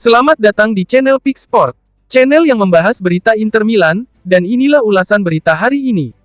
Selamat datang di channel Pick Sport, channel yang membahas berita Inter Milan, dan inilah ulasan berita hari ini.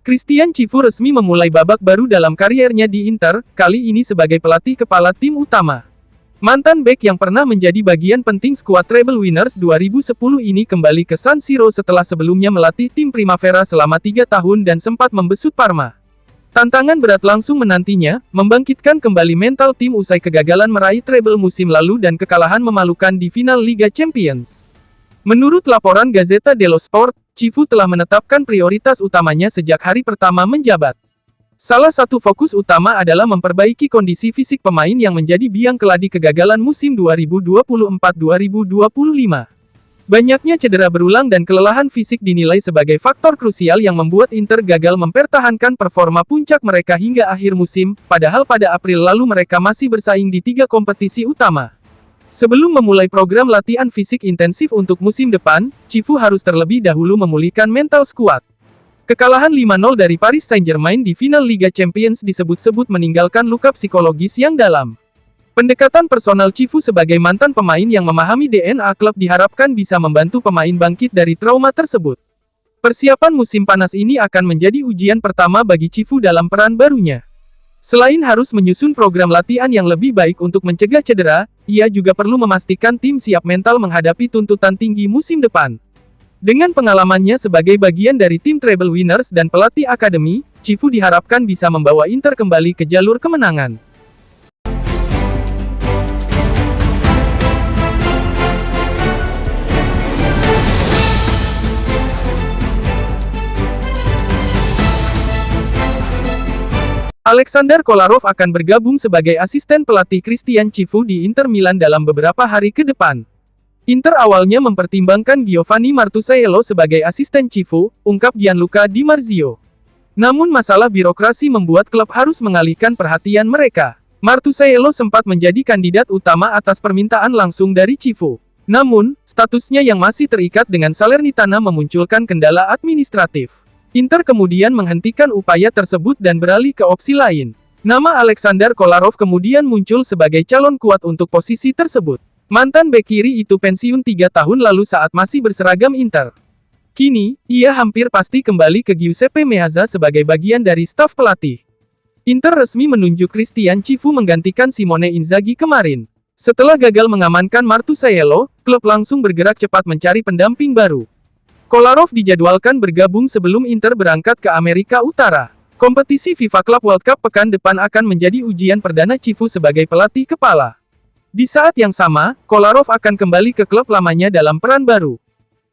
Christian Cifu resmi memulai babak baru dalam kariernya di Inter, kali ini sebagai pelatih kepala tim utama. Mantan bek yang pernah menjadi bagian penting skuad Treble Winners 2010 ini kembali ke San Siro setelah sebelumnya melatih tim Primavera selama 3 tahun dan sempat membesut Parma. Tantangan berat langsung menantinya, membangkitkan kembali mental tim usai kegagalan meraih treble musim lalu dan kekalahan memalukan di final Liga Champions. Menurut laporan Gazzetta dello Sport, Cifu telah menetapkan prioritas utamanya sejak hari pertama menjabat. Salah satu fokus utama adalah memperbaiki kondisi fisik pemain yang menjadi biang keladi kegagalan musim 2024-2025. Banyaknya cedera berulang dan kelelahan fisik dinilai sebagai faktor krusial yang membuat Inter gagal mempertahankan performa puncak mereka hingga akhir musim, padahal pada April lalu mereka masih bersaing di 3 kompetisi utama. Sebelum memulai program latihan fisik intensif untuk musim depan, Cifu harus terlebih dahulu memulihkan mental skuad. Kekalahan 5-0 dari Paris Saint-Germain di final Liga Champions disebut-sebut meninggalkan luka psikologis yang dalam. Pendekatan personal Cifu sebagai mantan pemain yang memahami DNA klub diharapkan bisa membantu pemain bangkit dari trauma tersebut. Persiapan musim panas ini akan menjadi ujian pertama bagi Cifu dalam peran barunya. Selain harus menyusun program latihan yang lebih baik untuk mencegah cedera, ia juga perlu memastikan tim siap mental menghadapi tuntutan tinggi musim depan. Dengan pengalamannya sebagai bagian dari tim Treble Winners dan pelatih akademi, Cifu diharapkan bisa membawa Inter kembali ke jalur kemenangan. Alexander Kolarov akan bergabung sebagai asisten pelatih Christian Cifu di Inter Milan dalam beberapa hari ke depan. Inter awalnya mempertimbangkan Giovanni Martuscello sebagai asisten Cifu, ungkap Gianluca Di Marzio. Namun masalah birokrasi membuat klub harus mengalihkan perhatian mereka. Martuscello sempat menjadi kandidat utama atas permintaan langsung dari Cifu. Namun, statusnya yang masih terikat dengan Salernitana memunculkan kendala administratif. Inter kemudian menghentikan upaya tersebut dan beralih ke opsi lain. Nama Alexander Kolarov kemudian muncul sebagai calon kuat untuk posisi tersebut. Mantan bek kiri itu pensiun 3 tahun lalu saat masih berseragam Inter. Kini, ia hampir pasti kembali ke Giuseppe Meazza sebagai bagian dari staf pelatih. Inter resmi menunjuk Christian Cifu menggantikan Simone Inzaghi kemarin. Setelah gagal mengamankan Martuscello, klub langsung bergerak cepat mencari pendamping baru. Kolarov dijadwalkan bergabung sebelum Inter berangkat ke Amerika Utara. Kompetisi FIFA Club World Cup pekan depan akan menjadi ujian perdana Cifu sebagai pelatih kepala. Di saat yang sama, Kolarov akan kembali ke klub lamanya dalam peran baru.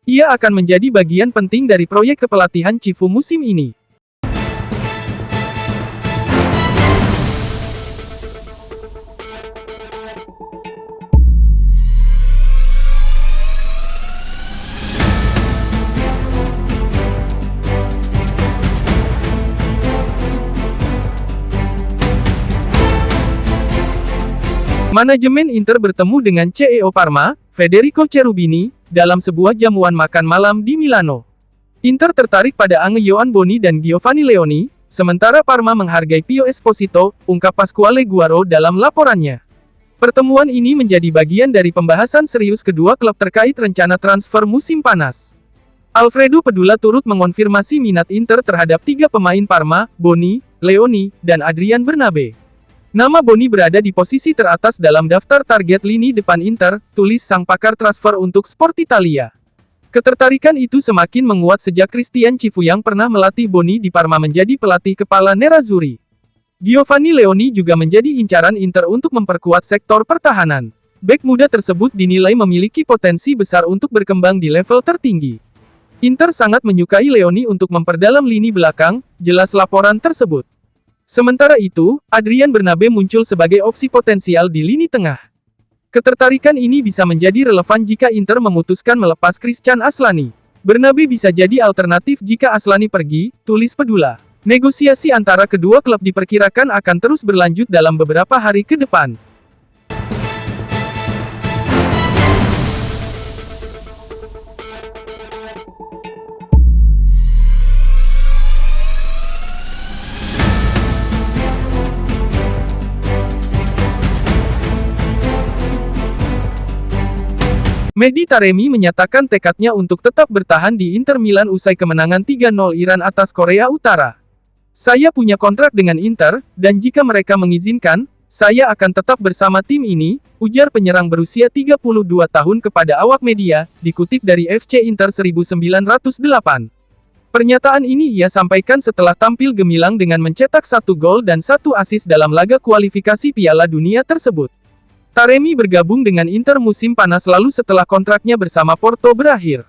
Ia akan menjadi bagian penting dari proyek kepelatihan Cifu musim ini. Manajemen Inter bertemu dengan CEO Parma, Federico Cherubini, dalam sebuah jamuan makan malam di Milano. Inter tertarik pada Ange Ioanboni dan Giovanni Leoni, sementara Parma menghargai Pio Esposito, ungkap Pasquale Guaro dalam laporannya. Pertemuan ini menjadi bagian dari pembahasan serius kedua klub terkait rencana transfer musim panas. Alfredo Pedula turut mengonfirmasi minat Inter terhadap 3 pemain Parma, Boni, Leoni, dan Adrian Bernabe. Nama Boni berada di posisi teratas dalam daftar target lini depan Inter, tulis sang pakar transfer untuk Sport Italia. Ketertarikan itu semakin menguat sejak Christian Cifu yang pernah melatih Boni di Parma menjadi pelatih kepala Nerazzurri. Giovanni Leoni juga menjadi incaran Inter untuk memperkuat sektor pertahanan. Bek muda tersebut dinilai memiliki potensi besar untuk berkembang di level tertinggi. Inter sangat menyukai Leoni untuk memperdalam lini belakang, jelas laporan tersebut. Sementara itu, Adrian Bernabe muncul sebagai opsi potensial di lini tengah. Ketertarikan ini bisa menjadi relevan jika Inter memutuskan melepas Christian Aslani. Bernabe bisa jadi alternatif jika Aslani pergi, tulis Pedula. Negosiasi antara kedua klub diperkirakan akan terus berlanjut dalam beberapa hari ke depan. Mehdi Taremi menyatakan tekadnya untuk tetap bertahan di Inter Milan usai kemenangan 3-0 Iran atas Korea Utara. Saya punya kontrak dengan Inter, dan jika mereka mengizinkan, saya akan tetap bersama tim ini, ujar penyerang berusia 32 tahun kepada awak media, dikutip dari FC Inter 1908. Pernyataan ini ia sampaikan setelah tampil gemilang dengan mencetak 1 gol dan 1 assist dalam laga kualifikasi Piala Dunia tersebut. Taremi bergabung dengan Inter musim panas lalu setelah kontraknya bersama Porto berakhir.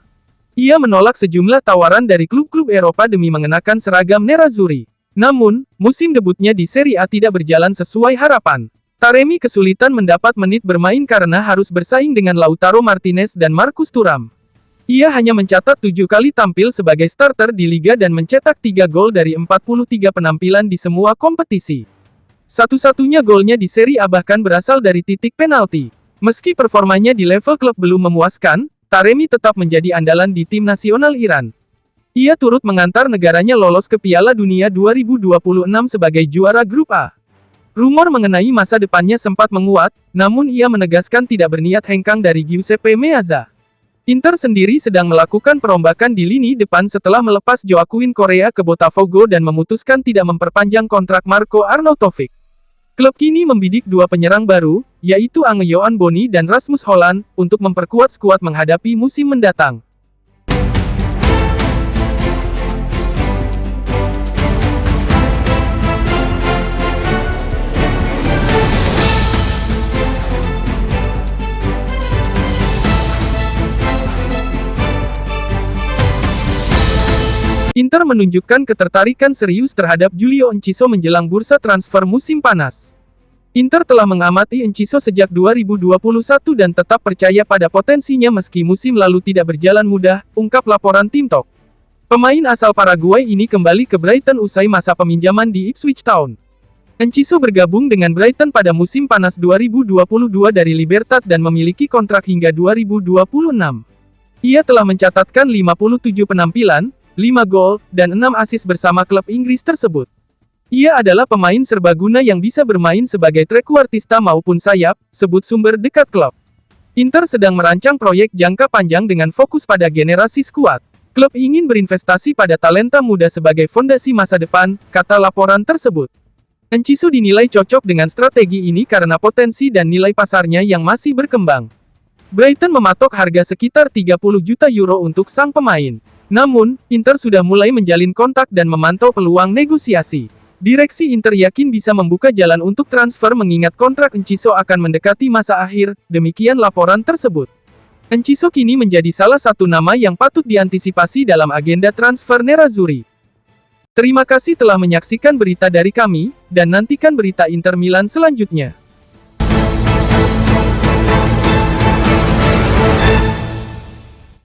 Ia menolak sejumlah tawaran dari klub-klub Eropa demi mengenakan seragam nerazzurri. Namun, musim debutnya di Serie A tidak berjalan sesuai harapan. Taremi kesulitan mendapat menit bermain karena harus bersaing dengan Lautaro Martinez dan Marcus Thuram. Ia hanya mencatat 7 kali tampil sebagai starter di Liga dan mencetak 3 gol dari 43 penampilan di semua kompetisi. Satu-satunya golnya di Serie A bahkan berasal dari titik penalti. Meski performanya di level klub belum memuaskan, Taremi tetap menjadi andalan di tim nasional Iran. Ia turut mengantar negaranya lolos ke Piala Dunia 2026 sebagai juara Grup A. Rumor mengenai masa depannya sempat menguat, namun ia menegaskan tidak berniat hengkang dari Giuseppe Meazza. Inter sendiri sedang melakukan perombakan di lini depan setelah melepas Joaquin Correa ke Botafogo dan memutuskan tidak memperpanjang kontrak Marco Arnautovic. Klub kini membidik 2 penyerang baru, yaitu Ange Yohan Boni dan Rasmus Holland, untuk memperkuat skuad menghadapi musim mendatang. Inter menunjukkan ketertarikan serius terhadap Julio Enciso menjelang bursa transfer musim panas. Inter telah mengamati Enciso sejak 2021 dan tetap percaya pada potensinya meski musim lalu tidak berjalan mudah, ungkap laporan Tim Talk. Pemain asal Paraguay ini kembali ke Brighton usai masa peminjaman di Ipswich Town. Enciso bergabung dengan Brighton pada musim panas 2022 dari Libertad dan memiliki kontrak hingga 2026. Ia telah mencatatkan 57 penampilan, 5 gol, dan 6 assist bersama klub Inggris tersebut. Ia adalah pemain serbaguna yang bisa bermain sebagai trequartista maupun sayap, sebut sumber dekat klub. Inter sedang merancang proyek jangka panjang dengan fokus pada generasi skuad. Klub ingin berinvestasi pada talenta muda sebagai fondasi masa depan, kata laporan tersebut. Enciso dinilai cocok dengan strategi ini karena potensi dan nilai pasarnya yang masih berkembang. Brighton mematok harga sekitar 30 juta euro untuk sang pemain. Namun, Inter sudah mulai menjalin kontak dan memantau peluang negosiasi. Direksi Inter yakin bisa membuka jalan untuk transfer mengingat kontrak Enciso akan mendekati masa akhir, demikian laporan tersebut. Enciso kini menjadi salah satu nama yang patut diantisipasi dalam agenda transfer nerazzurri. Terima kasih telah menyaksikan berita dari kami, dan nantikan berita Inter Milan selanjutnya.